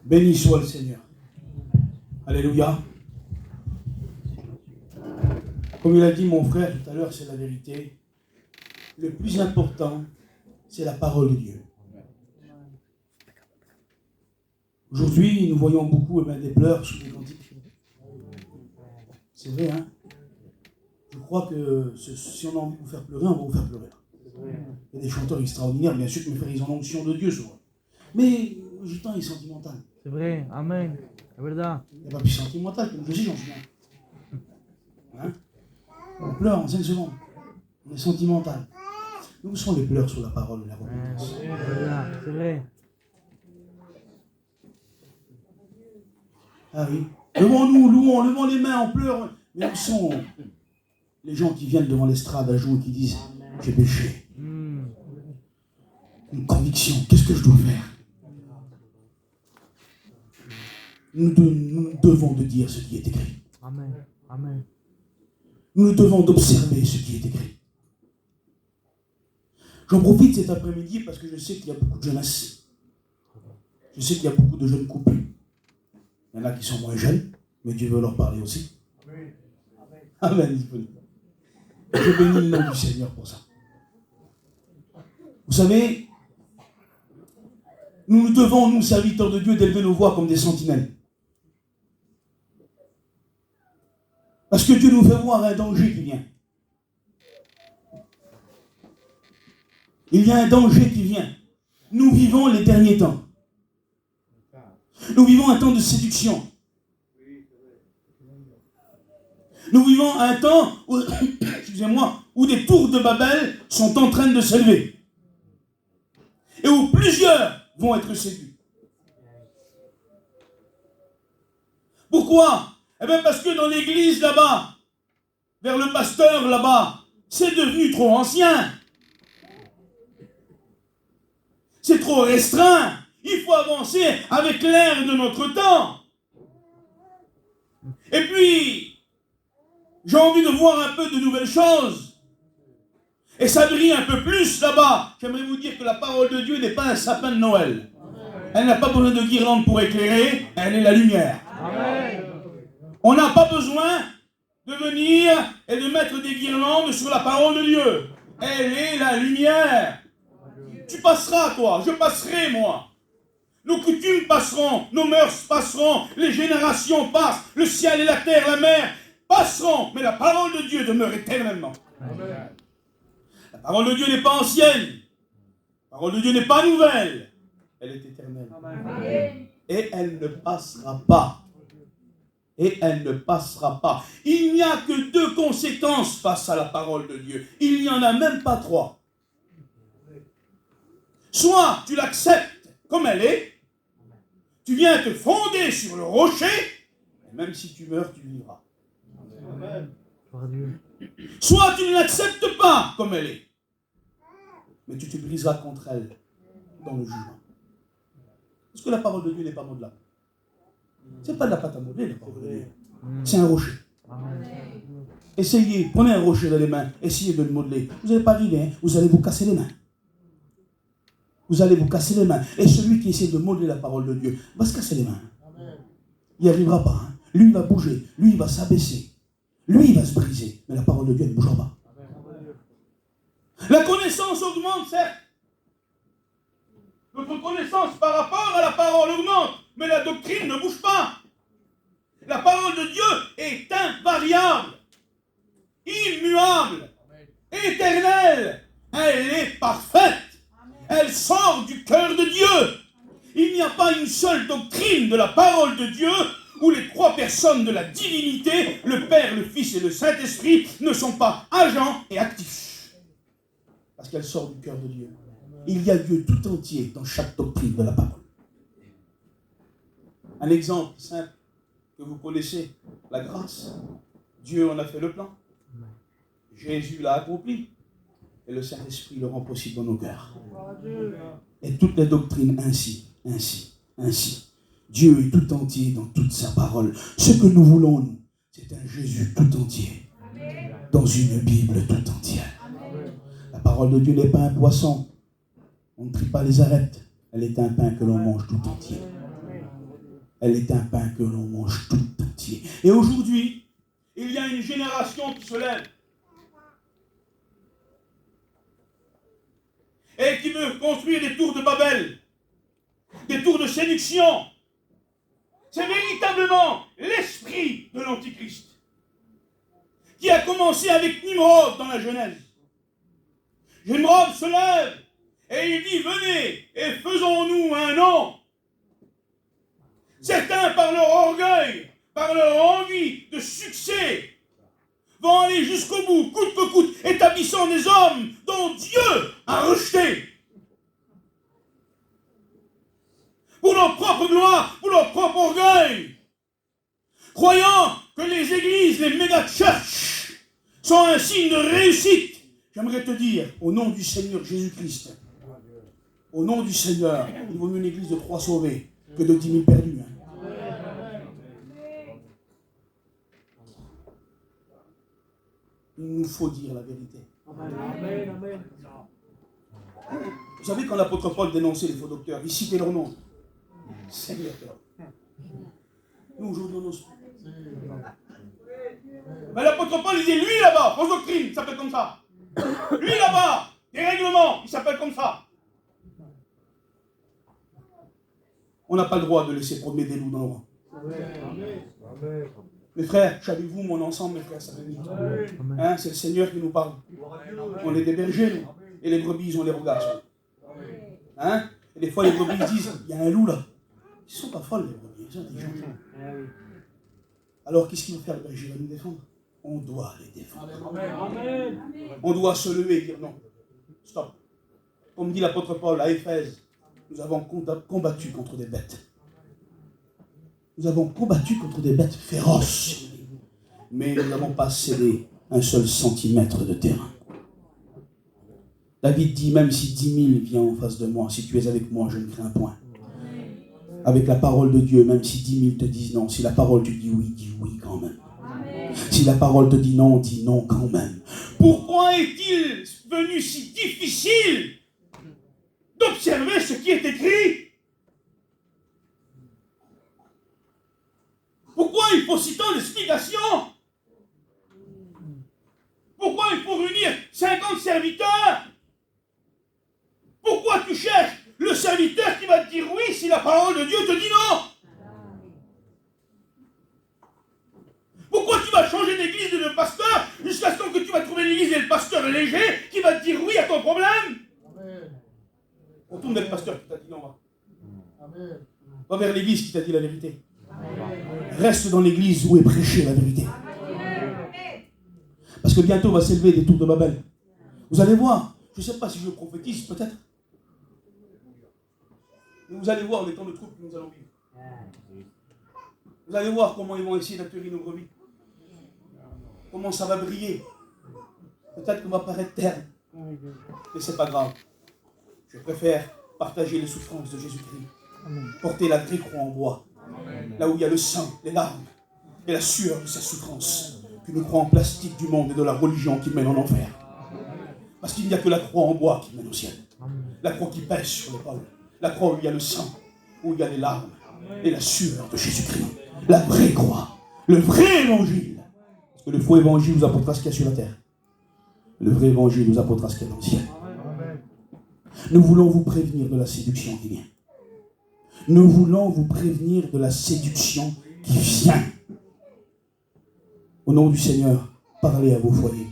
Béni soit le Seigneur. Alléluia. Comme il a dit mon frère tout à l'heure, c'est la vérité. Le plus important, c'est la parole de Dieu. Aujourd'hui, nous voyons beaucoup des pleurs sous les cantiques. C'est vrai, hein? Je crois que si on a envie de vous faire pleurer, on va vous faire pleurer. Il y a des chanteurs extraordinaires, bien sûr, que mes frères, ils ont l'onction de Dieu souvent. Mais le gitan est sentimental. C'est vrai, amen. C'est vrai. Il n'y a pas plus sentimental que le Jésus, j'en suis hein? On pleure en 5 secondes. On est sentimental. Nous sont les pleurs sur la parole de la repentance. C'est vrai. Ah oui. Levons-nous, louons, levons les mains, on pleure. Mais où sont les gens qui viennent devant l'estrade à jouer et qui disent « J'ai péché ». Une conviction, qu'est-ce que je dois faire? Nous devons de dire ce qui est écrit. Amen. Amen. Nous devons d'observer ce qui est écrit. J'en profite cet après-midi parce que je sais qu'il y a beaucoup de jeunesse. Je sais qu'il y a beaucoup de jeunes couples. Il y en a qui sont moins jeunes, mais Dieu veut leur parler aussi. Amen. Je bénis le nom du Seigneur pour ça. Vous savez, nous devons, nous, serviteurs de Dieu, d'élever nos voix comme des sentinelles. Parce que Dieu nous fait voir un danger qui vient. Il y a un danger qui vient. Nous vivons les derniers temps. Nous vivons un temps de séduction. Nous vivons un temps où, excusez-moi, où des tours de Babel sont en train de s'élever. Et où plusieurs vont être séduits. Pourquoi? Eh bien parce que dans l'église là-bas, vers le pasteur là-bas, c'est devenu trop ancien. C'est trop restreint. Il faut avancer avec l'ère de notre temps. Et puis, j'ai envie de voir un peu de nouvelles choses. Et ça brille un peu plus là-bas. J'aimerais vous dire que la parole de Dieu n'est pas un sapin de Noël. Elle n'a pas besoin de guirlande pour éclairer. Elle est la lumière. Amen. On n'a pas besoin de venir et de mettre des guirlandes sur la parole de Dieu. Elle est la lumière. Tu passeras, toi. Je passerai, moi. Nos coutumes passeront. Nos mœurs passeront. Les générations passent. Le ciel et la terre, la mer passeront. Mais la parole de Dieu demeure éternellement. Amen. La parole de Dieu n'est pas ancienne. La parole de Dieu n'est pas nouvelle. Elle est éternelle. Amen. Et elle ne passera pas. Et elle ne passera pas. Il n'y a que 2 conséquences face à la parole de Dieu. Il n'y en a même pas 3. Soit tu l'acceptes comme elle est, tu viens te fonder sur le rocher, et même si tu meurs, tu vivras. Amen. Soit tu ne l'acceptes pas comme elle est, mais tu te briseras contre elle dans le jugement. Parce que la parole de Dieu n'est pas modelable. Ce n'est pas de la pâte à modeler, la parole de Dieu. C'est un rocher. Essayez, prenez un rocher dans les mains, essayez de le modeler. Vous n'allez pas arriver, hein, vous allez vous casser les mains. Vous allez vous casser les mains. Et celui qui essaie de modeler la parole de Dieu va se casser les mains. Il n'y arrivera pas. Hein. Lui, il va bouger. Lui, il va s'abaisser. Lui, il va se briser. Mais la parole de Dieu, elle ne bougera pas. La connaissance augmente, certes. Notre connaissance par rapport à la parole augmente. Mais la doctrine ne bouge pas. La parole de Dieu est invariable, immuable, éternelle. Elle est parfaite. Elle sort du cœur de Dieu. Il n'y a pas une seule doctrine de la parole de Dieu où les 3 personnes de la divinité, le Père, le Fils et le Saint-Esprit, ne sont pas agents et actifs. Parce qu'elle sort du cœur de Dieu. Il y a Dieu tout entier dans chaque doctrine de la parole. Un exemple simple que vous connaissez, la grâce. Dieu en a fait le plan. Jésus l'a accompli. Et le Saint-Esprit le rend possible dans nos cœurs. Et toutes les doctrines ainsi. Dieu est tout entier dans toute sa parole. Ce que nous voulons, nous, c'est un Jésus tout entier. Dans une Bible tout entière. La parole de Dieu n'est pas un poisson. On ne trie pas les arêtes. Elle est un pain que l'on mange tout entier. Elle est un pain que l'on mange tout entier. Et aujourd'hui, il y a une génération qui se lève et qui veut construire des tours de Babel, des tours de séduction. C'est véritablement l'esprit de l'Antichrist qui a commencé avec Nimrod dans la Genèse. Nimrod se lève et il dit, venez et faisons-nous un nom. Certains, par leur orgueil, par leur envie de succès, vont aller jusqu'au bout, coûte que coûte, établissant des hommes dont Dieu a rejeté. Pour leur propre gloire, pour leur propre orgueil. Croyant que les églises, les méga-churches, sont un signe de réussite. J'aimerais te dire, au nom du Seigneur Jésus-Christ, au nom du Seigneur, il vaut mieux une église de 3 sauvés que de 10 000 perdus. Il nous faut dire la vérité. Amen. Vous savez, quand l'apôtre Paul dénonçait les faux docteurs, il citait leur nom. Seigneur. Nous, aujourd'hui, on n'ose pas. Mais l'apôtre Paul, il dit, lui là-bas, fausse doctrine, il s'appelle comme ça. Lui là-bas, des règlements, il s'appelle comme ça. On n'a pas le droit de laisser promener des loups dans le rang. Mes frères, savez-vous mon ensemble, mes frères, ça veut dire. Hein, c'est le Seigneur qui nous parle. On est des bergers, nous. Et les brebis, ils ont les regards. Hein? Et des fois, les brebis disent, il y a un loup là. Ils ne sont pas folles, les brebis, ils sont intelligents. Alors, qu'est-ce qu'il va faire le berger? Il va nous défendre. On doit les défendre. Amen. On doit se lever et dire non. Stop. Comme dit l'apôtre Paul à Éphèse, nous avons combattu contre des bêtes. Nous avons combattu contre des bêtes féroces. Mais nous n'avons pas cédé un seul centimètre de terrain. David dit, même si 10 000 viennent en face de moi, si tu es avec moi, je ne crains point. Avec la parole de Dieu, même si 10 000 te disent non, si la parole te dit oui quand même. Si la parole te dit non, dis non quand même. Pourquoi est-il venu si difficile d'observer ce qui est écrit? Pourquoi il faut si tant d'explications? Pourquoi il faut réunir 50 serviteurs? Pourquoi tu cherches le serviteur qui va te dire oui si la parole de Dieu te dit non? Pourquoi tu vas changer d'église et de pasteur jusqu'à ce que tu vas trouver l'église et le pasteur léger qui va te dire oui à ton problème? On tourne vers le pasteur qui t'a dit non. Va vers l'église qui t'a dit la vérité. Reste dans l'église où est prêchée la vérité. Parce que bientôt va s'élever des tours de Babel. Vous allez voir, je ne sais pas si je prophétise, peut-être. Mais vous allez voir les temps de troubles que nous allons vivre. Vous allez voir comment ils vont essayer d'attirer nos brebis. Comment ça va briller. Peut-être qu'on va paraître terne. Mais ce n'est pas grave. Je préfère partager les souffrances de Jésus-Christ. Porter la vraie croix en bois. Là où il y a le sang, les larmes et la sueur de sa souffrance, qu'une croix en plastique du monde et de la religion qui mène en enfer. Parce qu'il n'y a que la croix en bois qui mène au ciel. La croix qui pèse sur l'épaule. La croix où il y a le sang, où il y a les larmes et la sueur de Jésus-Christ. La vraie croix, le vrai évangile. Parce que le faux évangile nous apportera ce qu'il y a sur la terre. Le vrai évangile nous apportera ce qu'il y a dans le ciel. Nous voulons vous prévenir de la séduction qui vient. Nous voulons vous prévenir de la séduction qui vient. Au nom du Seigneur, parlez à vos foyers.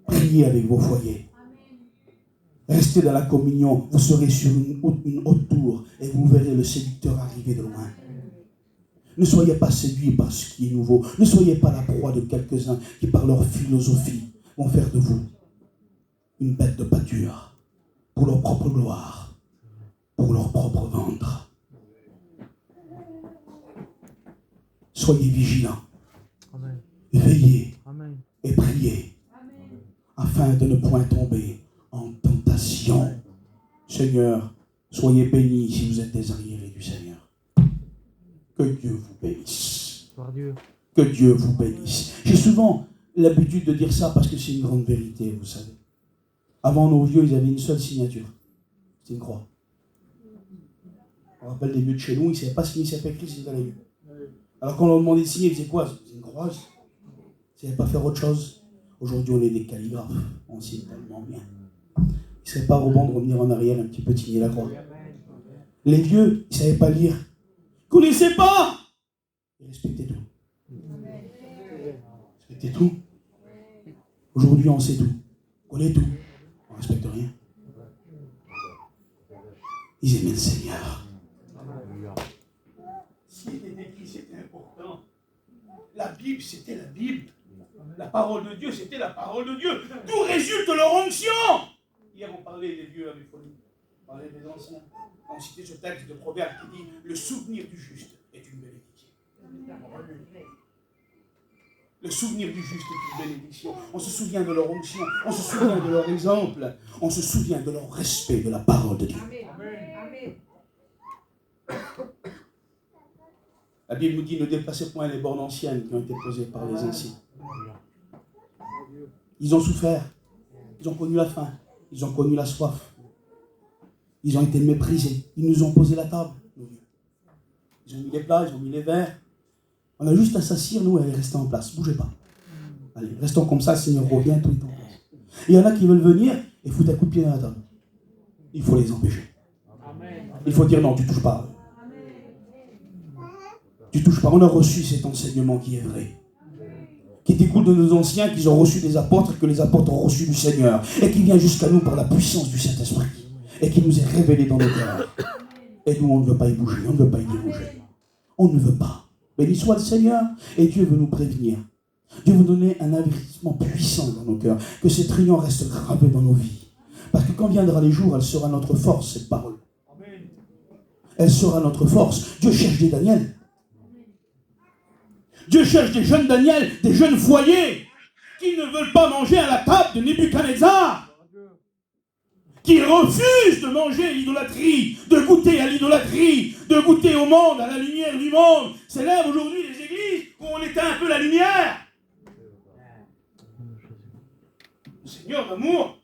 Priez avec vos foyers. Restez dans la communion. Vous serez sur une haute tour et vous verrez le séducteur arriver de loin. Ne soyez pas séduits par ce qui est nouveau. Ne soyez pas la proie de quelques-uns qui, par leur philosophie, vont faire de vous une bête de pâture pour leur propre gloire, pour leur propre ventre. Soyez vigilants. Amen. Veillez. Amen. Et priez. Amen. Afin de ne point tomber en tentation. Seigneur, soyez bénis si vous êtes des arriérés du Seigneur. Que Dieu vous bénisse. Que Dieu vous bénisse. J'ai souvent l'habitude de dire ça parce que c'est une grande vérité, vous savez. Avant nos vieux, ils avaient une seule signature. C'est une croix. On rappelle des vieux de chez nous, ils ne savaient pas signer s'il n'y avait pas écrit, c'était les vieux. Alors quand on leur demandait de signer, ils faisaient quoi? Ils faisaient une croix. Ils ne savaient pas faire autre chose. Aujourd'hui, on est des calligraphes. On signe tellement bien. Il ne serait pas au bon de revenir en arrière un petit peu signer la croix. Les vieux, ils ne savaient pas lire. Ils ne connaissaient pas. Ils respectaient tout. Respectaient tout. Aujourd'hui, on sait tout. On connaît tout. On ne respecte rien. Ils aimaient le Seigneur. S'il était écrit, c'était important. La Bible, c'était la Bible. La parole de Dieu, c'était la parole de Dieu. D'où résulte leur onction. Hier, on parlait des vieux avec folie. On parlait des anciens. On citait ce texte de Proverbe qui dit « Le souvenir du juste est une bénédiction. » Le souvenir du juste est une bénédiction. On se souvient de leur onction. On se souvient de leur exemple. On se souvient de leur respect de la parole de Dieu. Amen. La Bible nous dit « Ne dépassez point les bornes anciennes qui ont été posées par les anciens. » Ils ont souffert. Ils ont connu la faim. Ils ont connu la soif. Ils ont été méprisés. Ils nous ont posé la table. Ils ont mis les plats, ils ont mis les verres. On a juste à s'assire, nous, et rester en place. Bougez pas. Allez, restons comme ça, le Seigneur revient, tout est en place. Il y en a qui veulent venir et foutre un coup de pied dans la table. Il faut les empêcher. Il faut dire non, tu touches pas. Tu touches pas. On a reçu cet enseignement qui est vrai. Qui découle de nos anciens, qu'ils ont reçu des apôtres, que les apôtres ont reçu du Seigneur, et qui vient jusqu'à nous par la puissance du Saint-Esprit, et qui nous est révélé dans nos cœurs. Et nous, on ne veut pas y bouger, on ne veut pas y bouger. On ne veut pas. Béni soit le Seigneur, et Dieu veut nous prévenir. Dieu veut donner un avertissement puissant dans nos cœurs, que cette réunion reste gravée dans nos vies. Parce que quand viendra les jours, elle sera notre force, cette parole. Elle sera notre force. Dieu cherche des Daniel. Dieu cherche des jeunes Daniel, des jeunes foyers, qui ne veulent pas manger à la table de Nebuchadnezzar, qui refusent de manger l'idolâtrie, de goûter à l'idolâtrie, de goûter au monde, à la lumière du monde. S'élèvent aujourd'hui les églises où on éteint un peu la lumière. Le Seigneur d'amour.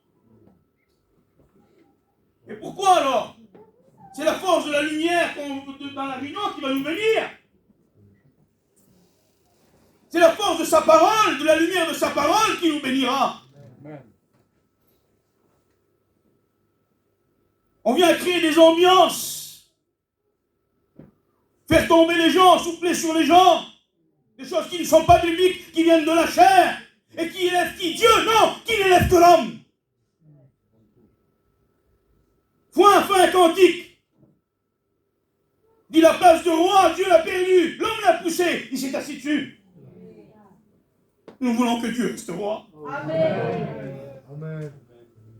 Et pourquoi alors? C'est la force de la lumière dans la réunion qui va nous bénir. C'est la force de sa parole, de la lumière de sa parole qui nous bénira. On vient créer des ambiances, faire tomber les gens, souffler sur les gens, des choses qui ne sont pas bibliques, qui viennent de la chair, et qui élèvent qui? Dieu, non, qui n'élève que l'homme. Foin, fin, cantique. Dit la place de roi, Dieu l'a perdu, l'homme l'a poussé, il s'est assis dessus. Nous voulons que Dieu reste roi. Amen.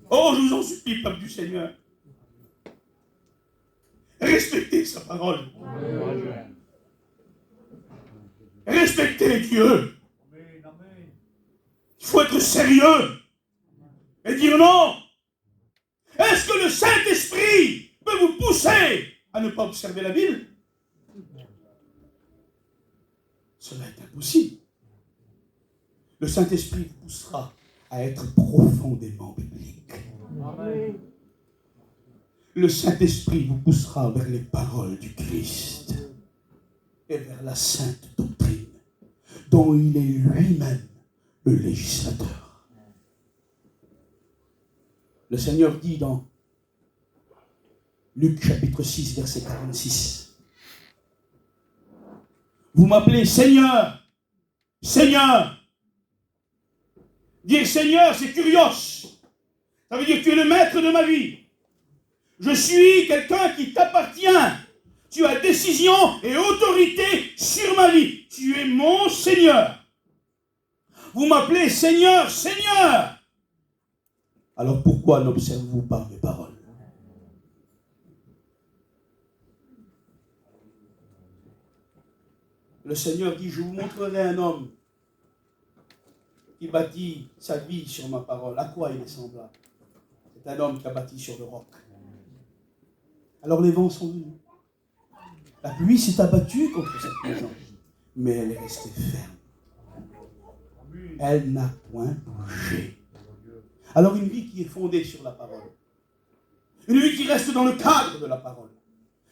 Oh, je vous en supplie, peuple du Seigneur. Respectez sa parole. Amen. Respectez Dieu. Il faut être sérieux et dire non. Est-ce que le Saint-Esprit peut vous pousser à ne pas observer la Bible? Cela est impossible. Le Saint-Esprit vous poussera à être profondément biblique. Amen. Le Saint-Esprit vous poussera vers les paroles du Christ et vers la sainte doctrine dont il est lui-même le législateur. Le Seigneur dit dans Luc chapitre 6, verset 46, « Vous m'appelez Seigneur, Seigneur. » Dire Seigneur, c'est curios. Ça veut dire que tu es le maître de ma vie. Je suis quelqu'un qui t'appartient. Tu as décision et autorité sur ma vie. Tu es mon Seigneur. Vous m'appelez Seigneur, Seigneur. Alors pourquoi n'observez-vous pas mes paroles? Le Seigneur dit, je vous montrerai un homme qui bâtit sa vie sur ma parole. À quoi il est semblable? C'est un homme qui a bâti sur le roc. Alors les vents sont venus. La pluie s'est abattue contre cette maison, mais elle est restée ferme. Elle n'a point bougé. Alors une vie qui est fondée sur la parole, une vie qui reste dans le cadre de la parole,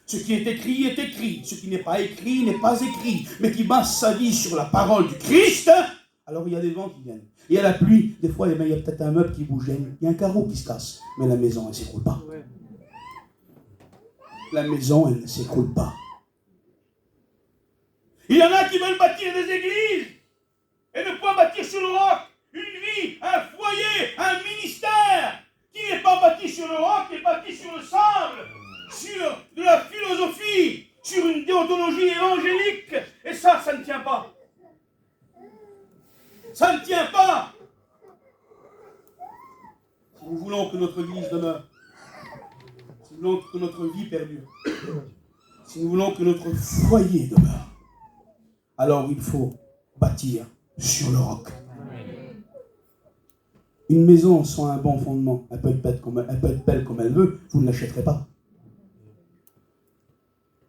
Ce qui est écrit est écrit. Ce qui n'est pas écrit n'est pas écrit. Mais qui base sa vie sur la parole du Christ, alors il y a des vents qui viennent. Il y a la pluie. Des fois, il y a peut-être un meuble qui bouge. Il y a un carreau qui se casse. Mais la maison, elle ne s'écroule pas. La maison, elle ne s'écroule pas. Il y en a qui veulent bâtir des églises et ne pas bâtir sur le roc. Une vie, un foyer, un ministère qui n'est pas bâti sur le roc, qui est bâti sur le sable, sur de la philosophie, sur une déontologie évangélique. Et ça ne tient pas. Ça ne tient pas. Si nous voulons que notre Église demeure, si nous voulons que notre vie perdure, si nous voulons que notre foyer demeure, alors il faut bâtir sur le roc. Une maison sans un bon fondement, elle peut être belle comme elle veut, vous ne l'achèterez pas.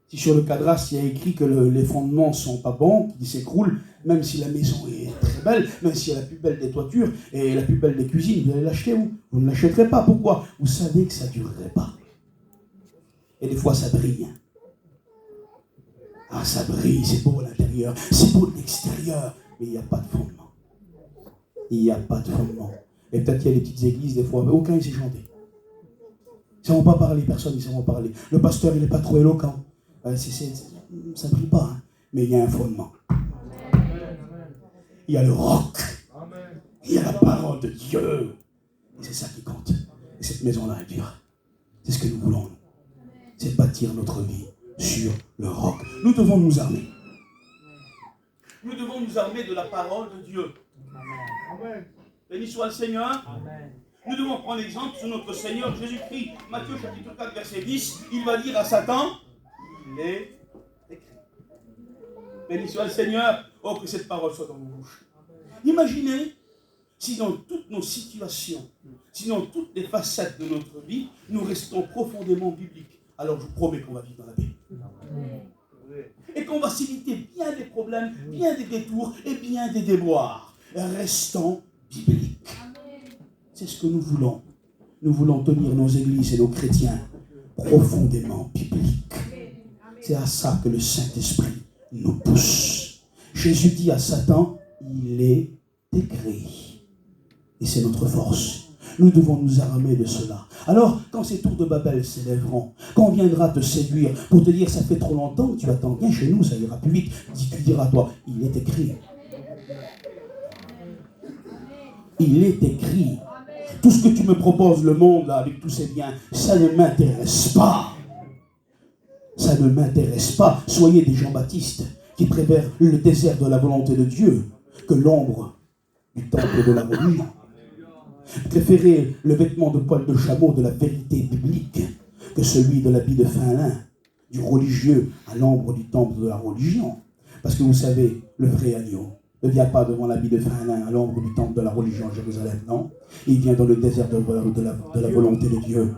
Si sur le cadastre, il y a écrit que les fondements ne sont pas bons, qu'ils s'écroulent, même si la maison est très belle, même si elle a la plus belle des toitures et la plus belle des cuisines, vous allez l'acheter où? Vous ne l'achèterez pas. Pourquoi? Vous savez que ça ne durerait pas. Et des fois, ça brille. Ah, ça brille, c'est beau à l'intérieur, c'est beau de l'extérieur, mais il n'y a pas de fondement. Il n'y a pas de fondement. Et peut-être qu'il y a des petites églises, des fois, mais aucun ne sait chanter. Ils ne savent pas parler, personne ne sait parler. Le pasteur, il n'est pas trop éloquent. Ça ne brille pas, hein. Mais il y a un fondement. Il y a le roc. Il y a la parole de Dieu. Et c'est ça qui compte. Et cette maison-là, elle dure. C'est ce que nous voulons. C'est bâtir notre vie sur le roc. Nous devons nous armer. Nous devons nous armer de la parole de Dieu. Amen. Béni soit le Seigneur. Amen. Nous devons prendre l'exemple sur notre Seigneur Jésus-Christ. Matthieu chapitre 4, verset 10, il va dire à Satan, il est écrit. Béni soit le Seigneur. Oh, que cette parole soit dans vos bouches. Imaginez si dans toutes nos situations, si dans toutes les facettes de notre vie, nous restons profondément bibliques. Alors je vous promets qu'on va vivre dans la paix. Et qu'on va s'éviter bien des problèmes, bien des détours et bien des déboires. Restons bibliques. C'est ce que nous voulons. Nous voulons tenir nos églises et nos chrétiens profondément bibliques. C'est à ça que le Saint-Esprit nous pousse. Jésus dit à Satan, il est écrit. Et c'est notre force. Nous devons nous armer de cela. Alors, quand ces tours de Babel s'élèveront, quand on viendra te séduire pour te dire, ça fait trop longtemps que tu attends, viens chez nous, ça ira plus vite, tu diras toi, il est écrit. Il est écrit. Tout ce que tu me proposes, le monde, là, avec tous ses biens, ça ne m'intéresse pas. Ça ne m'intéresse pas. Soyez des Jean-Baptiste qui préfèrent le désert de la volonté de Dieu que l'ombre du temple de la religion. Préférez le vêtement de poil de chameau de la vérité biblique que celui de l'habit de fin lin du religieux à l'ombre du temple de la religion. Parce que vous savez, le vrai agneau ne vient pas devant l'habit de fin lin à l'ombre du temple de la religion à Jérusalem, non. Il vient dans le désert de la volonté de Dieu,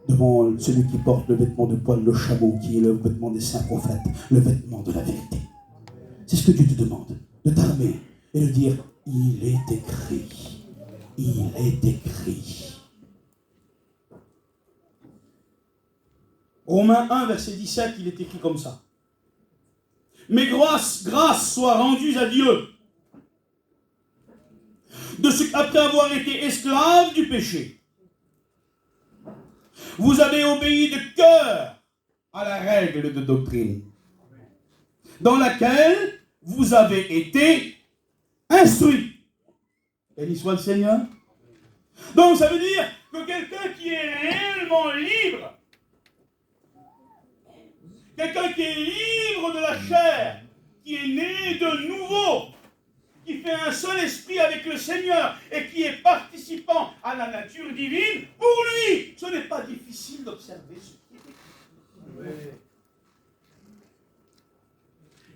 devant celui qui porte le vêtement de poil de chameau, qui est le vêtement des saints prophètes, le vêtement de la vérité. C'est ce que Dieu te demande, de t'armer et de dire, il est écrit. Il est écrit. Romains 1, verset 17, il est écrit comme ça. Mais grâce soit rendue à Dieu, de ce qu'après avoir été esclaves du péché, vous avez obéi de cœur à la règle de doctrine, dans laquelle vous avez été instruits. Béni soit le Seigneur. Donc ça veut dire que quelqu'un qui est réellement libre, quelqu'un qui est libre de la chair, qui est né de nouveau, qui fait un seul esprit avec le Seigneur et qui est participant à la nature divine, pour lui, ce n'est pas difficile d'observer ce qui est écrit.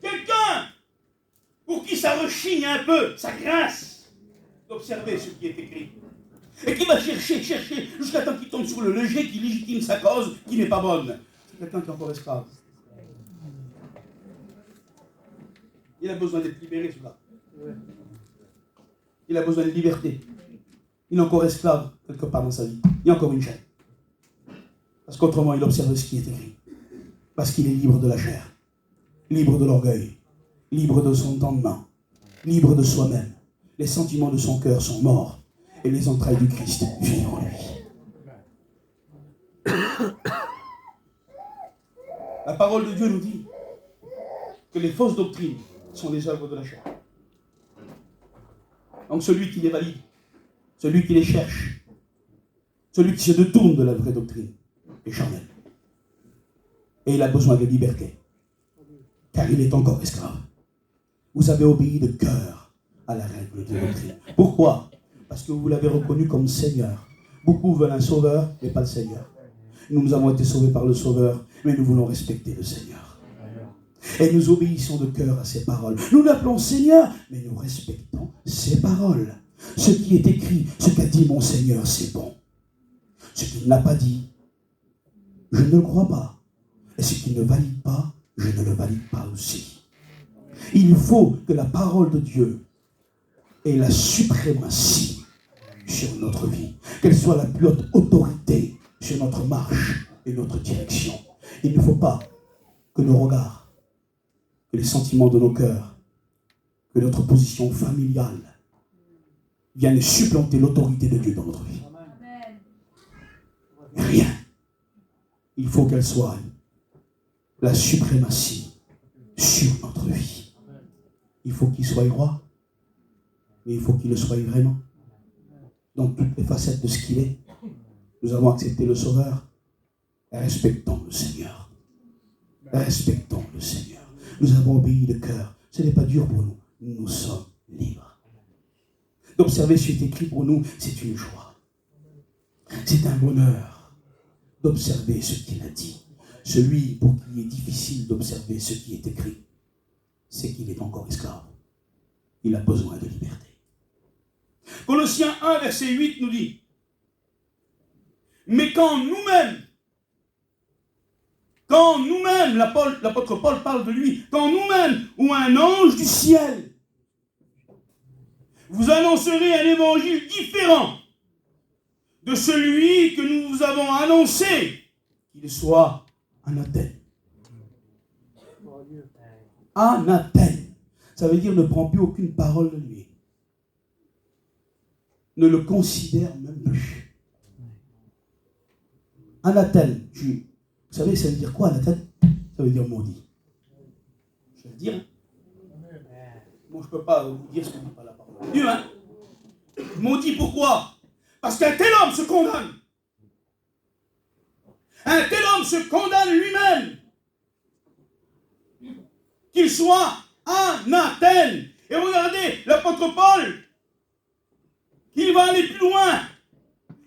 Quelqu'un pour qui ça rechigne un peu, ça grince, d'observer ce qui est écrit. Et qui va chercher, jusqu'à temps qu'il tombe sur le léger qui légitime sa cause, qui n'est pas bonne. C'est quelqu'un qui est encore esclave. Il a besoin d'être libéré, celui-là. Il a besoin de liberté. Il est encore esclave, quelque part dans sa vie. Il y a encore une chaîne. Parce qu'autrement, il observe ce qui est écrit. Parce qu'il est libre de la chair, libre de l'orgueil, libre de son entendement, libre de soi-même. Les sentiments de son cœur sont morts et les entrailles du Christ vivent en lui. La parole de Dieu nous dit que les fausses doctrines sont les œuvres de la chair. Donc celui qui les valide, celui qui les cherche, celui qui se détourne de la vraie doctrine est charnel. Et il a besoin de liberté, car il est encore esclave. Vous avez obéi de cœur à la règle de doctrine. Pourquoi? Parce que vous l'avez reconnu comme Seigneur. Beaucoup veulent un sauveur, mais pas le Seigneur. Nous avons été sauvés par le Sauveur, mais nous voulons respecter le Seigneur. Et nous obéissons de cœur à ses paroles. Nous l'appelons Seigneur, mais nous respectons ses paroles. Ce qui est écrit, ce qu'a dit mon Seigneur, c'est bon. Ce qu'il n'a pas dit, je ne le crois pas. Et ce qu'il ne valide pas, je ne le valide pas aussi. Il faut que la parole de Dieu ait la suprématie sur notre vie. Qu'elle soit la plus haute autorité sur notre marche et notre direction. Il ne faut pas que nos regards, que les sentiments de nos cœurs, que notre position familiale viennent supplanter l'autorité de Dieu dans notre vie. Rien. Il faut qu'elle soit la suprématie sur notre vie. Il faut qu'il soit roi, mais il faut qu'il le soit vraiment. Dans toutes les facettes de ce qu'il est. Nous avons accepté le Sauveur. Respectons le Seigneur. Respectons le Seigneur. Nous avons obéi de cœur. Ce n'est pas dur pour nous. Nous sommes libres. D'observer ce qui est écrit pour nous, c'est une joie. C'est un bonheur d'observer ce qu'il a dit. Celui pour qui il est difficile d'observer ce qui est écrit, c'est qu'il est encore esclave. Il a besoin de liberté. Colossiens 1, verset 8 nous dit: mais quand nous-mêmes, l'apôtre Paul parle de lui, quand nous-mêmes ou un ange du ciel vous annoncerez un évangile différent de celui que nous vous avons annoncé, qu'il soit anathème. Anathème. Ça veut dire ne prend plus aucune parole de lui. Ne le considère même plus. Anathème. Vous savez, ça veut dire quoi, anathème? Ça veut dire maudit. Je vais le dire. Moi, je ne peux pas vous dire ce que dit pas la parole. Dieu, hein? Maudit, pourquoi? Parce qu'un tel homme se condamne. Un tel homme se condamne lui-même. Qu'il soit anathème. Et regardez, l'apôtre Paul, il va aller plus loin.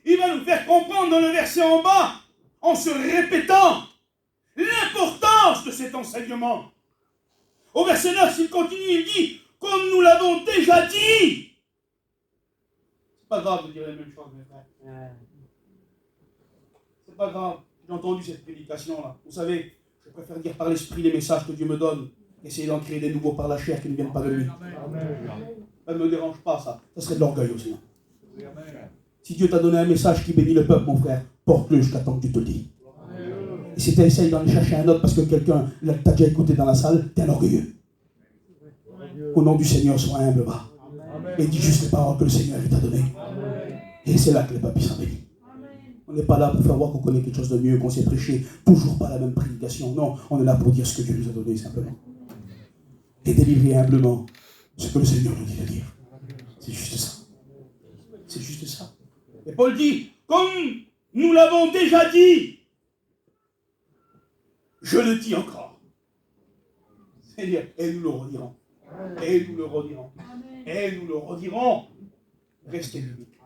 Il va nous faire comprendre dans le verset en bas, en se répétant, l'importance de cet enseignement. Au verset 9, il continue, il dit, comme nous l'avons déjà dit. C'est pas grave de dire la même chose, mes frères. C'est pas grave. J'ai entendu cette prédication-là. Vous savez, je préfère dire par l'esprit les messages que Dieu me donne, essayer d'en créer des nouveaux par la chair qui ne viennent pas de lui. Ça ne me dérange pas, ça. Ça serait de l'orgueil aussi. Si Dieu t'a donné un message qui bénit le peuple, mon frère, porte-le jusqu'à temps que tu te le dis. Et si tu essayes d'en chercher un autre parce que quelqu'un t'a déjà écouté dans la salle, t'es un orgueilleux. Au nom du Seigneur, sois humble, va. Et dis juste les paroles que le Seigneur t'a données. Et c'est là que les papiers sont bénis. On n'est pas là pour faire voir qu'on connaît quelque chose de mieux, qu'on sait prêcher toujours pas la même prédication. Non, on est là pour dire ce que Dieu nous a donné, simplement. Et délivrer humblement ce que le Seigneur nous dit de dire. C'est juste ça. C'est juste ça. Et Paul dit, comme nous l'avons déjà dit, je le dis encore. C'est-à-dire, et nous le redirons. Et nous le redirons. Et nous le redirons. Restez bibliques.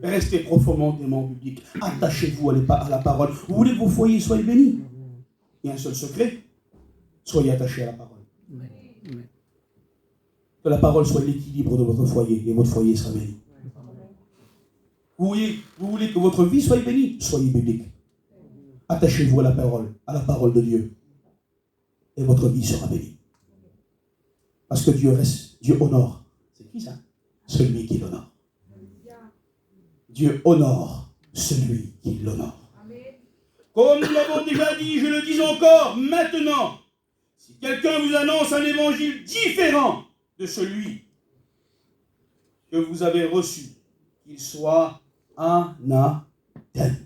Restez profondément bibliques. Attachez-vous à la parole. Vous voulez que vos foyers soient bénis? Il y a un seul secret. Soyez attachés à la parole. Que la parole soit l'équilibre de votre foyer et votre foyer sera béni. Vous voulez que votre vie soit bénie? Soyez biblique. Attachez-vous à la parole de Dieu. Et votre vie sera bénie. Parce que Dieu honore. C'est qui ça? Celui qui l'honore. Dieu honore celui qui l'honore. Comme nous l'avons déjà dit, je le dis encore, maintenant, si quelqu'un vous annonce un évangile différent de celui que vous avez reçu, qu'il soit anathème,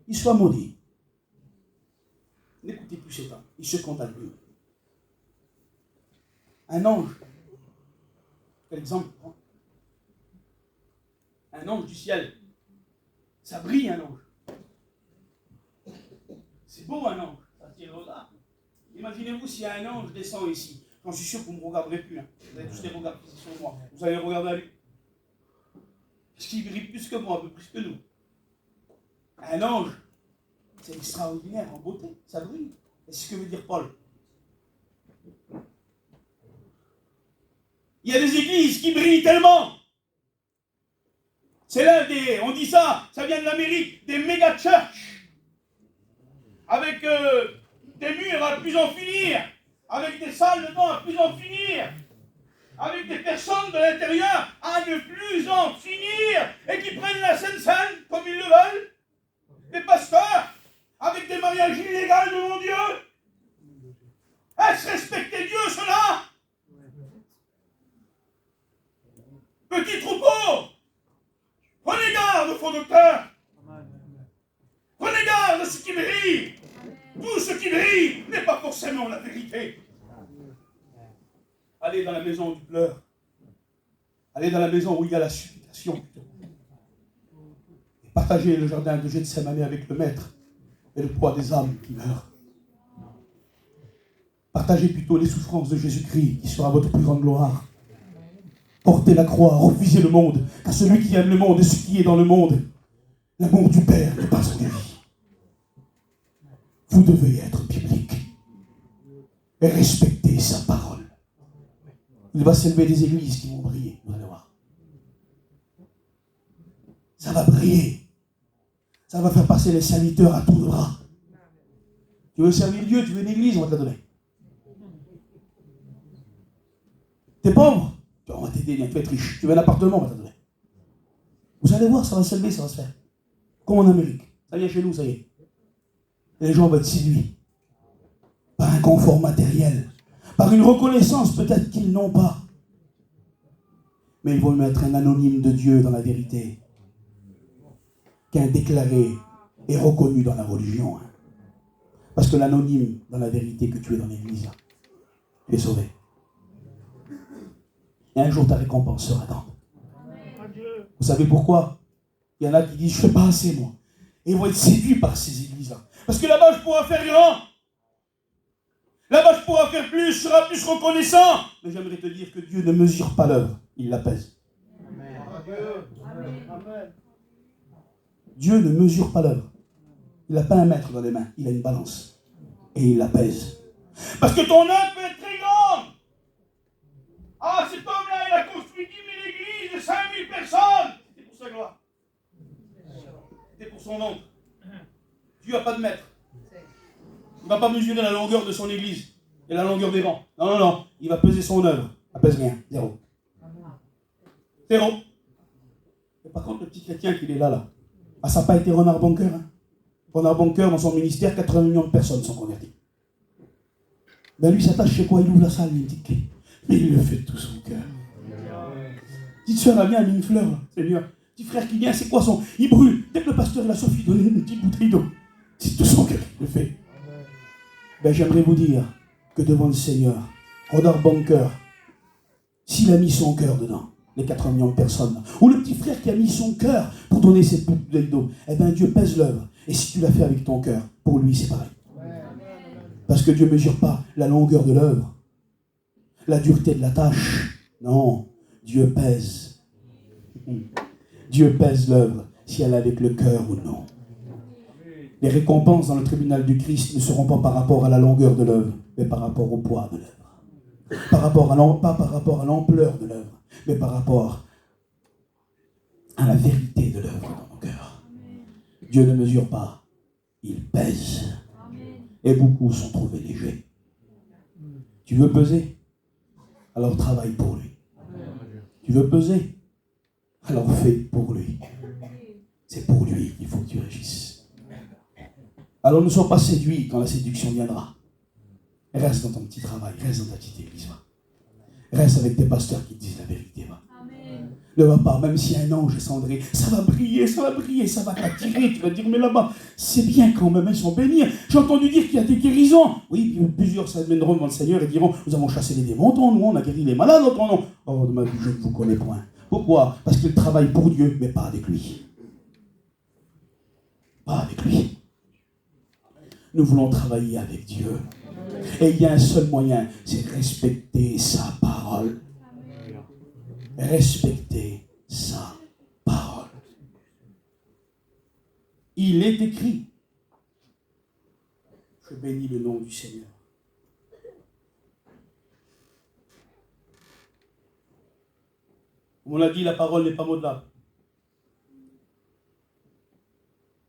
il soit maudit. N'écoutez plus cet homme, il se condamne lui. Un ange, quel exemple? Un ange du ciel, ça brille un ange. C'est beau un ange, ça tire au-delà. Imaginez-vous si un ange descend ici. J'en suis sûr que vous ne me regarderez plus. Hein. Vous avez tous les regards qui sont sur moi. Vous allez regarder à lui. Parce qu'il brille plus que moi, un peu plus que nous. Un ange, c'est extraordinaire en beauté, ça brille. Et c'est ce que veut dire Paul. Il y a des églises qui brillent tellement. C'est l'un des, on dit ça vient de l'Amérique, des méga church. Avec des murs à plus en finir. Avec des salles dedans à plus en finir. Avec des personnes de l'intérieur à ne plus en finir. Et qui prennent la Sainte-Seine comme ils le veulent. Des pasteurs avec des mariages illégaux de mon Dieu. Est-ce respecter Dieu, cela? Petit troupeau, prenez garde, faux docteur. Prenez garde à ce qui brille. Tout ce qui brille n'est pas forcément la vérité. Allez dans la maison du pleur. Allez dans la maison où il y a la supplication. Et partagez le jardin de Gethsémane avec le maître et le poids des âmes qui meurent. Partagez plutôt les souffrances de Jésus-Christ qui sera votre plus grande gloire. Portez la croix, refusez le monde, car celui qui aime le monde et ce qui est dans le monde, l'amour du Père n'est pas en lui. Vous devez être biblique et respecter sa parole. Il va s'élever des églises qui vont briller, vous allez voir. Ça va briller. Ça va faire passer les serviteurs à tour de bras. Tu veux servir Dieu, tu veux une église, on va te la donner. T'es pauvre? On va t'aider, tu vas être riche. Tu veux un appartement, on va te donner. Vous allez voir, ça va s'élever, ça va se faire. Comme en Amérique. Ça vient chez nous, ça y est. Et les gens vont être séduits par un confort matériel, par une reconnaissance peut-être qu'ils n'ont pas. Mais ils vont mettre un anonyme de Dieu dans la vérité, qu'un déclaré et reconnu dans la religion. Hein. Parce que l'anonyme dans la vérité que tu es dans l'église, tu es sauvé. Et un jour ta récompense sera grande. Vous savez pourquoi? Il y en a qui disent, je ne fais pas assez moi. Et ils vont être séduits par ces églises-là. Parce que là-bas, je pourrai faire grand. Là-bas, je pourrai faire plus, je serai plus reconnaissant. Mais j'aimerais te dire que Dieu ne mesure pas l'œuvre, il la pèse. Amen. Dieu ne mesure pas l'œuvre. Il n'a pas un mètre dans les mains, il a une balance. Et il la pèse. Parce que ton œuvre peut être très grande. Ah, cet homme-là, il a construit 10 000 églises de 5 000 personnes. C'était pour sa gloire. C'était pour son nom. Dieu n'a pas de mètre. Il ne va pas mesurer la longueur de son église et la longueur des rangs. Non, non, non. Il va peser son œuvre. Il ne pèse rien. Zéro. Zéro. Et par contre, le petit chrétien qui est là. Ah, ça n'a pas été Renard Boncoeur. Hein. Renard Boncoeur, dans son ministère, 80 millions de personnes sont converties. Ben lui, s'attache chez quoi? Il ouvre la salle, il dit clé. Mais il le fait de tout son cœur. Petite soeur, elle vient, elle a mis une fleur, là. Seigneur. Petit frère qui vient, c'est quoi son... Il brûle. Dès que le pasteur et la Sophie donnent une petite bouteille d'eau, c'est tout son cœur qu'il le fait. Ben, j'aimerais vous dire que devant le Seigneur, Renard Boncoeur, s'il a mis son cœur dedans, les 80 millions de personnes, ou le petit frère qui a mis son cœur pour donner cette bouteille d'eau, eh bien Dieu pèse l'œuvre. Et si tu l'as fait avec ton cœur, pour lui c'est pareil. Parce que Dieu ne mesure pas la longueur de l'œuvre, la dureté de la tâche. Non, Dieu pèse. Dieu pèse l'œuvre, si elle est avec le cœur ou non. Les récompenses dans le tribunal du Christ ne seront pas par rapport à la longueur de l'œuvre, mais par rapport au poids de l'œuvre. Pas par rapport à l'ampleur de l'œuvre, mais par rapport à la vérité de l'œuvre dans nos cœurs. Dieu ne mesure pas, il pèse. Et beaucoup sont trouvés légers. Tu veux peser? Alors travaille pour lui. Tu veux peser? Alors fais pour lui. C'est pour lui qu'il faut que tu agisses. Alors ne sois pas séduit quand la séduction viendra. Reste dans ton petit travail, reste dans ta petite église. Va. Reste avec tes pasteurs qui te disent la vérité. Va. Ne va pas, même si un ange est cendré, ça va briller, ça va t'attirer. Tu vas te dire, mais là-bas, c'est bien quand même, ils sont bénis. J'ai entendu dire qu'il y a des guérisons. Oui, plusieurs s'amèneront devant le Seigneur et diront, nous avons chassé les démons en ton nom, on a guéri les malades en ton nom. Oh, de ma vie, je ne vous connais point. Pourquoi? Parce qu'il travaille pour Dieu, mais pas avec lui. Pas avec lui. Nous voulons travailler avec Dieu. Et il y a un seul moyen, c'est respecter sa parole. Respecter sa parole. Il est écrit. Je bénis le nom du Seigneur. Comme on l'a dit, la parole n'est pas modelable.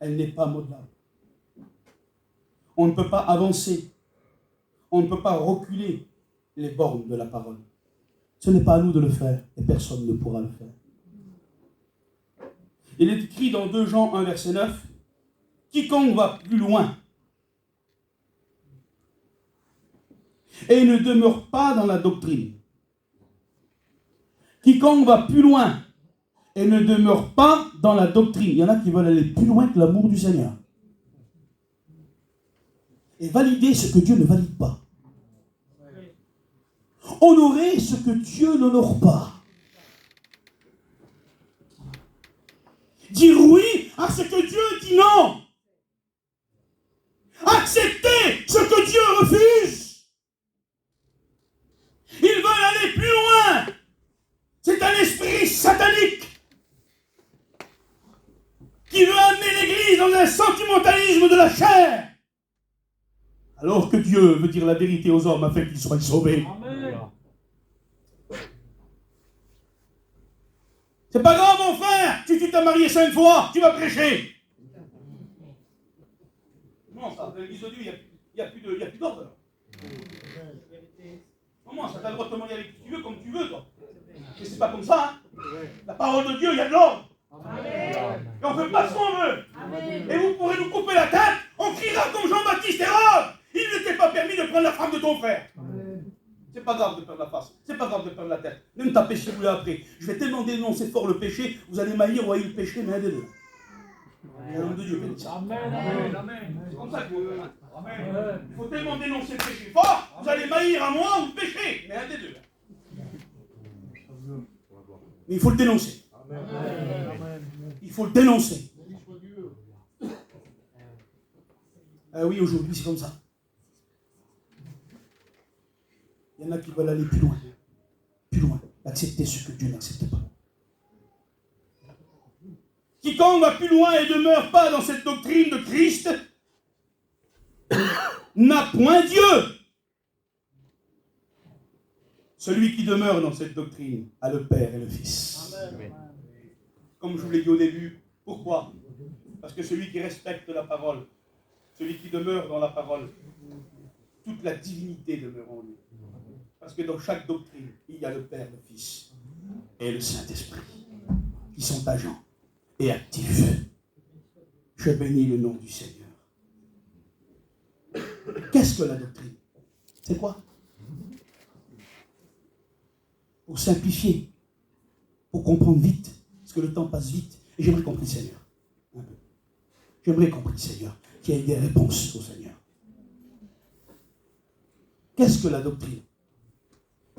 Elle n'est pas modelable. On ne peut pas avancer. On ne peut pas reculer les bornes de la parole. Ce n'est pas à nous de le faire et personne ne pourra le faire. Il est écrit dans 2 Jean 1, verset 9, quiconque va plus loin et ne demeure pas dans la doctrine. Quiconque va plus loin et ne demeure pas dans la doctrine. Il y en a qui veulent aller plus loin que l'amour du Seigneur. Et valider ce que Dieu ne valide pas. Honorer ce que Dieu n'honore pas. Dire oui à ce que Dieu dit non. Accepter ce que Dieu refuse. Ils veulent aller plus loin. C'est un esprit satanique qui veut amener l'Église dans un sentimentalisme de la chair. Alors que Dieu veut dire la vérité aux hommes afin qu'ils soient sauvés. Amen. C'est pas grave, mon frère, si tu t'es marié 5 fois, tu vas prêcher. Non, ça, dans l'église de Dieu, il n'y a plus d'ordre. Comment ça, t'as le droit de te marier avec qui tu veux, comme tu veux, toi. Mais c'est pas comme ça, hein. La parole de Dieu, il y a de l'ordre. Et on ne fait pas ce qu'on veut. Amen. Et vous pourrez nous couper la tête, on criera comme Jean-Baptiste Hérode. Il ne t'est pas permis de prendre la femme de ton frère. Amen. C'est pas grave de perdre la face, c'est pas grave de perdre la tête. Même taper chez vous là après. Je vais tellement dénoncer fort le péché, vous allez maillir ou haïr le péché, mais un des deux. Et l'homme de Dieu bénit ça. Amen. Amen. C'est comme ça qu'il faut faire. Amen. Il faut tellement dénoncer le péché fort, vous allez maillir à moi ou le péché, mais un des deux. Mais il faut le dénoncer. Amen. Il faut le dénoncer. Ah oui, aujourd'hui c'est comme ça. Il y en a qui veulent aller plus loin, accepter ce que Dieu n'accepte pas. Quiconque va plus loin et ne demeure pas dans cette doctrine de Christ n'a point Dieu. Celui qui demeure dans cette doctrine a le Père et le Fils. Amen. Comme je vous l'ai dit au début, pourquoi? Parce que celui qui respecte la parole, celui qui demeure dans la parole, toute la divinité demeure en lui. Parce que dans chaque doctrine, il y a le Père, le Fils et le Saint-Esprit qui sont agents et actifs. Je bénis le nom du Seigneur. Qu'est-ce que la doctrine? C'est quoi? Pour simplifier, pour comprendre vite, parce que le temps passe vite. Et j'aimerais qu'on prie le Seigneur. Un peu. J'aimerais qu'on prie le Seigneur, qu'il y ait des réponses au Seigneur. Qu'est-ce que la doctrine?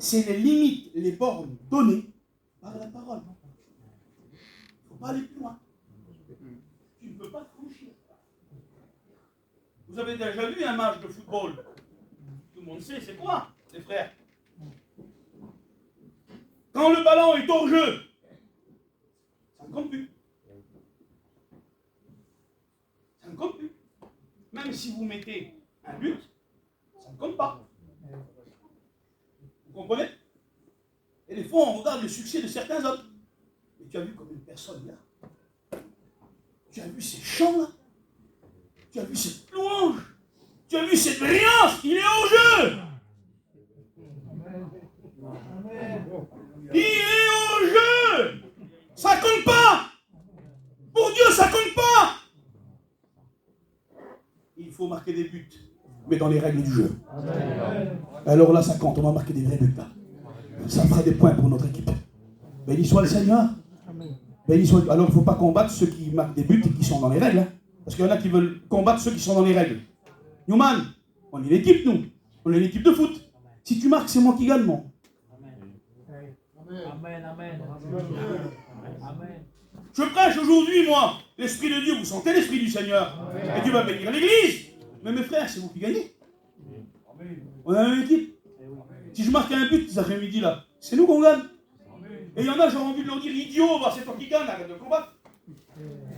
C'est les limites, les bornes données par la parole. Il ne faut pas aller plus loin. Tu ne peux pas te franchir. Vous avez déjà vu un match de football? Tout le monde sait, c'est quoi, les frères? Quand le ballon est hors jeu, ça ne compte plus. Ça ne compte plus. Même si vous mettez un but, ça ne compte pas. Vous comprenez? Et des fois, on regarde le succès de certains hommes. Mais tu as vu comme une personne là. Tu as vu ces chants là. Tu as vu cette louange. Tu as vu cette brillance. Il est en jeu. Il est en jeu. Ça compte pas. Pour Dieu, ça compte pas. Il il faut marquer des buts, mais dans les règles du jeu. Alors là, ça compte, on va marquer des vrais buts là. Ça fera des points pour notre équipe. Béni soit le Seigneur. Béni soit... Alors il ne faut pas combattre ceux qui marquent des buts et qui sont dans les règles. Hein. Parce qu'il y en a qui veulent combattre ceux qui sont dans les règles. Newman, on est l'équipe, nous. On est l'équipe de foot. Si tu marques, c'est moi qui gagne, moi. Amen, amen. Amen. Je prêche aujourd'hui, moi, l'Esprit de Dieu. Vous sentez l'Esprit du Seigneur. Et Dieu va bénir l'Église. Mais mes frères, c'est vous qui gagnez. On a la même équipe. Si je marque un but cet après-midi là, c'est nous qu'on gagne. Et il y en a, j'aurais envie de leur dire idiot, bah, c'est toi qui gagne, arrête de combattre.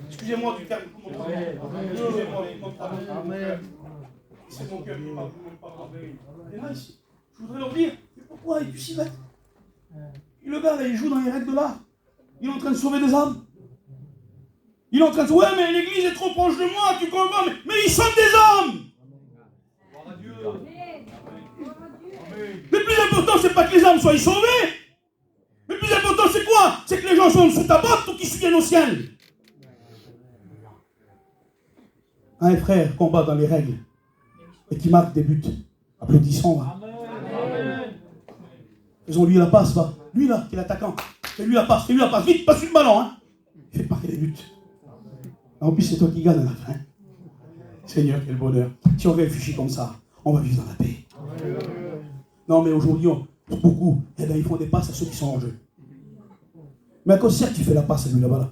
Excusez-moi du terme, excusez-moi, c'est mon cœur qui parle, Et là, ici, je voudrais leur dire, mais pourquoi il s'y va? Le gars là, il joue dans les règles de l'art. Il est en train de sauver des âmes. Il est en train de dire, ouais, mais l'église est trop proche de moi, tu comprends, mais ils sauvent des âmes. Le plus important, c'est pas que les âmes soient sauvées. Le plus important, c'est quoi? C'est que les gens sont sous ta botte ou qu'ils viennent au ciel. Un frère combat dans les règles et qui marque des buts. Applaudissons là. Faisons-lui la passe, va. Lui là, qui est l'attaquant. Fais-lui la passe, vite, passe le ballon. Hein. Fais marquer des buts. En plus, c'est toi qui gagne à la fin. Seigneur, quel bonheur. Si on réfléchit comme ça, on va vivre dans la paix. Non, mais aujourd'hui, beaucoup, eh bien, ils font des passes à ceux qui sont en jeu. Mais à quoi sert que tu fais la passe à lui là-bas là?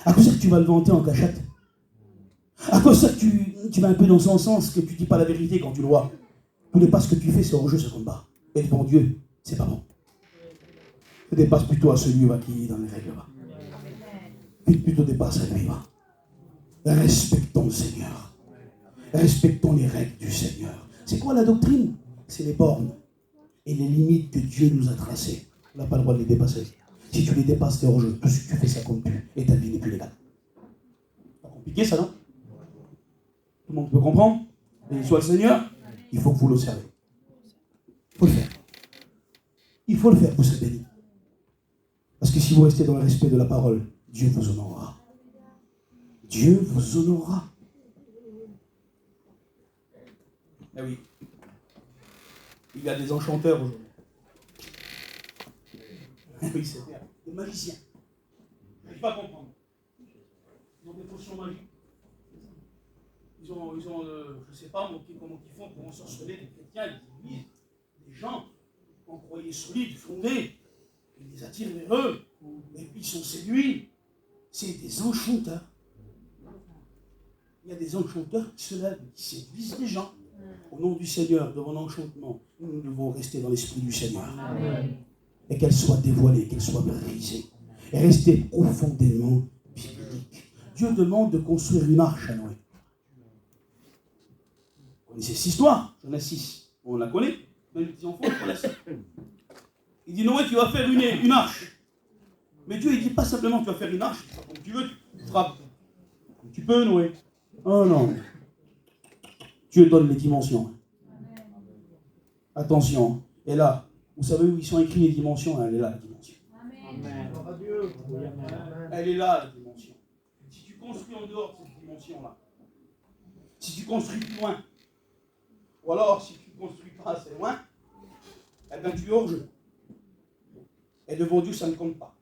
À quoi sert que tu vas le vanter en cachette? À quoi sert que tu vas un peu dans son sens, que tu ne dis pas la vérité quand tu le vois? Tous les passes que tu fais, c'est hors jeu, ça compte pas. Et devant Dieu, c'est pas bon. Fais des passes plutôt à celui qui est dans les règles là. Fais plutôt des passes à lui là. Respectons le Seigneur. Respectons les règles du Seigneur. C'est quoi la doctrine? C'est les bornes et les limites que Dieu nous a tracées. On n'a pas le droit de les dépasser. Si tu les dépasses, t'es hors jeu. Tout ce que tu fais, ça compte plus. Et ta vie n'est plus légale. C'est pas compliqué ça, non? Tout le monde peut comprendre? Et soit le Seigneur, il faut que vous l'observez. Il faut le faire. Il faut le faire pour se bénir. Parce que si vous restez dans le respect de la parole, Dieu vous honorera. Dieu vous honorera. Eh oui. Il y a des enchanteurs aujourd'hui. Eh oui, c'est vrai. Des magiciens. Je n'arrive pas à comprendre. Ils ont des potions magiques. Ils ont je ne sais pas comment ils font pour ensorceler les chrétiens, les églises, les gens qu'on croyait solides, fondés. Ils les attirent vers eux. Et puis ils sont séduits. C'est des enchanteurs. Il y a des enchanteurs qui se lèvent, qui séduisent les gens. Au nom du Seigneur, devant l'enchantement, nous devons rester dans l'esprit du Seigneur. Amen. Et qu'elle soit dévoilée, qu'elle soit brisée. Et rester profondément biblique. Dieu demande de construire une arche à Noé. Vous connaissez cette histoire? Genèse 6. On la connaît. Même les petits enfants, on la sait. Il dit Noé, tu vas faire une arche. Mais Dieu, il ne dit pas simplement que tu vas faire une arche, tu feras comme tu veux, tu feras comme tu peux, Noé. Oh non. Dieu donne les dimensions. Attention. Et là, vous savez où ils sont écrits les dimensions? Elle est là, la dimension. Amen. Elle est là, la dimension. Si tu construis en dehors de cette dimension-là, si tu construis plus loin, ou alors si tu ne construis pas assez loin, eh bien tu es hors jeu. Et devant Dieu, ça ne compte pas.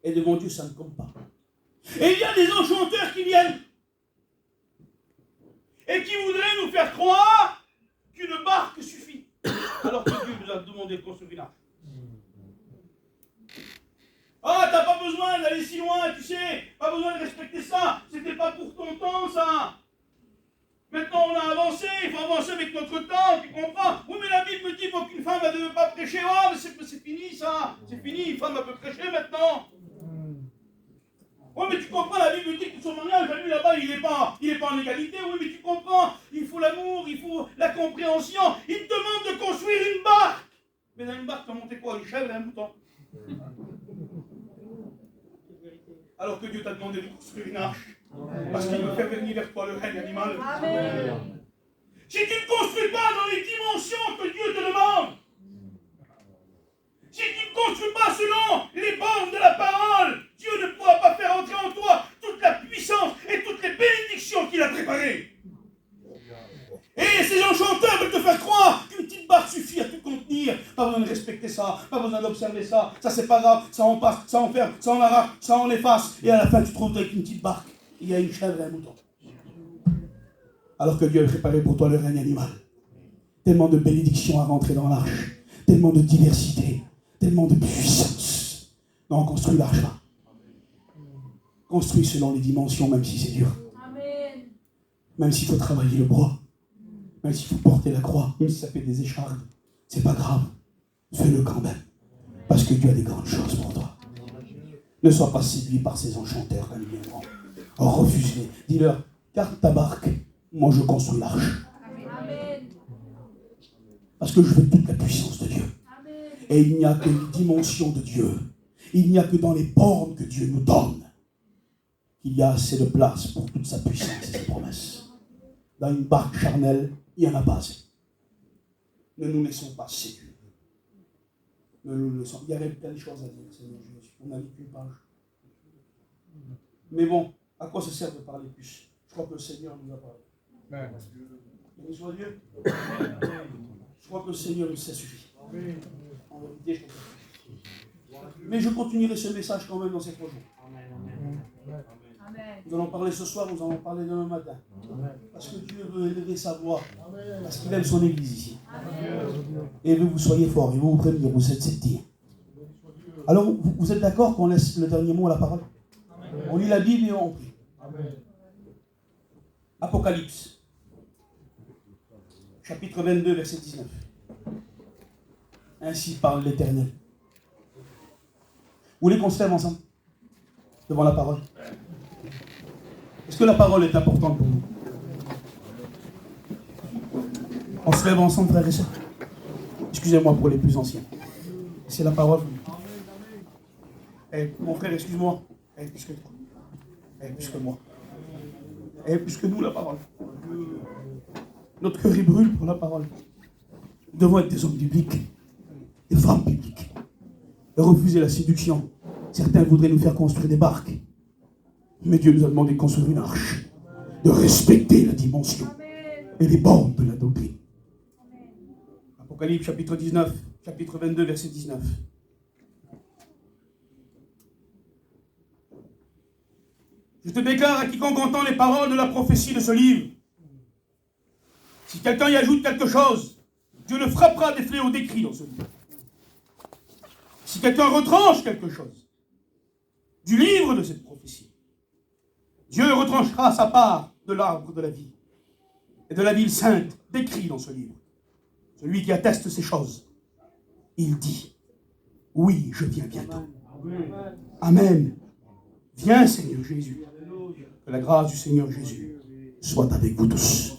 Et devant Dieu, ça ne compte pas. Et il y a des enchanteurs qui viennent et qui voudraient nous faire croire qu'une barque suffit, alors que Dieu nous a demandé de construire une arche. Ah, t'as pas besoin d'aller si loin, tu sais, pas besoin de respecter ça, c'était pas pour ton temps ça. Maintenant on a avancé, il faut avancer avec notre temps, tu comprends? Oui, mais la Bible me dit qu'une femme ne veut pas prêcher. Ah, mais c'est fini ça, c'est fini, une femme peut prêcher maintenant. Oui, mais tu comprends, la Bible dit que son mariage, lui là-bas, il n'est pas en égalité. Oui, mais tu comprends, il faut l'amour, il faut la compréhension. Il te demande de construire une barque. Mais dans une barque, tu as monté quoi? Une chèvre et un mouton. Alors que Dieu t'a demandé de construire une arche. Parce qu'il veut faire venir vers toi le règne animal. Amen. Si tu ne construis pas dans les dimensions que Dieu te demande, si tu ne construis pas selon les bornes de la parole, Dieu ne pourra pas faire entrer en toi toute la puissance et toutes les bénédictions qu'il a prévues. préparé. Et ces enchanteurs veulent te faire croire qu'une petite barque suffit à tout contenir. Pas besoin de respecter ça, pas besoin d'observer ça. Ça, c'est pas grave. Ça, on passe, ça, on ferme, ça, on arrache, ça, on efface. Et à la fin, tu te trouves avec une petite barque. Il y a une chèvre et un mouton. Alors que Dieu a préparé pour toi le règne animal. Tellement de bénédictions à rentrer dans l'arche. Tellement de diversité. Tellement de puissance. Non, construis l'arche là. Construis selon les dimensions, même si c'est dur. Amen. Même s'il faut travailler le bois. Même s'il faut porter la croix. Même si ça fait des échardes. C'est pas grave. Fais-le quand même. Parce que Dieu a des grandes choses pour toi. Ne sois pas séduit par ces enchanteurs comme ils viendront. Refuse-les. Dis-leur, garde ta barque. Moi, je construis l'arche. Amen. Parce que je veux toute la puissance de Dieu. Amen. Et il n'y a que les dimensions de Dieu. Il n'y a que dans les bornes que Dieu nous donne qu'il y a assez de place pour toute sa puissance et ses promesses. Dans une barque charnelle, il n'y en a pas assez. Ne nous laissons pas séduire. Ne nous laissons. Il y avait plein de choses à dire, Seigneur Jésus. On n'a vu qu'une page. Mais bon, à quoi ça sert de parler plus? Je crois que le Seigneur nous a parlé. Béni soit Dieu. Je crois que le Seigneur nous ça suffit. En vérité, je crois que... Mais je continuerai ce message quand même dans ces 3 jours. Nous allons parler ce soir, nous allons parler demain matin. Parce que Dieu veut élever sa voix. Parce qu'il aime son Église ici. Et il veut que vous soyez forts, il veut vous prévenir, vous êtes sceptiques. Alors, vous êtes d'accord qu'on laisse le dernier mot à la parole? On lit la Bible et on prie. Apocalypse. Chapitre 22, verset 19. Ainsi parle l'Éternel. Vous voulez qu'on se lève ensemble devant la parole? Est-ce que la parole est importante pour vous? On se lève ensemble, frères et sœurs. Excusez-moi pour les plus anciens. C'est la parole. Mon frère, excuse-moi. Plus que toi. Plus que moi. Plus que nous, la parole. Notre cœur il brûle pour la parole. Nous devons être des hommes bibliques, des femmes bibliques. Et refuser la séduction. Certains voudraient nous faire construire des barques. Mais Dieu nous a demandé de construire une arche. De respecter la dimension et les bornes de la doctrine. Apocalypse chapitre 19, chapitre 22, verset 19. Je te déclare à quiconque entend les paroles de la prophétie de ce livre. Si quelqu'un y ajoute quelque chose, Dieu le frappera des fléaux décrits dans ce livre. Si quelqu'un retranche quelque chose du livre de cette prophétie, Dieu retranchera sa part de l'arbre de la vie et de la ville sainte décrit dans ce livre. Celui qui atteste ces choses, il dit, oui, je viens bientôt. Amen. Viens, Seigneur Jésus. Que la grâce du Seigneur Jésus soit avec vous tous.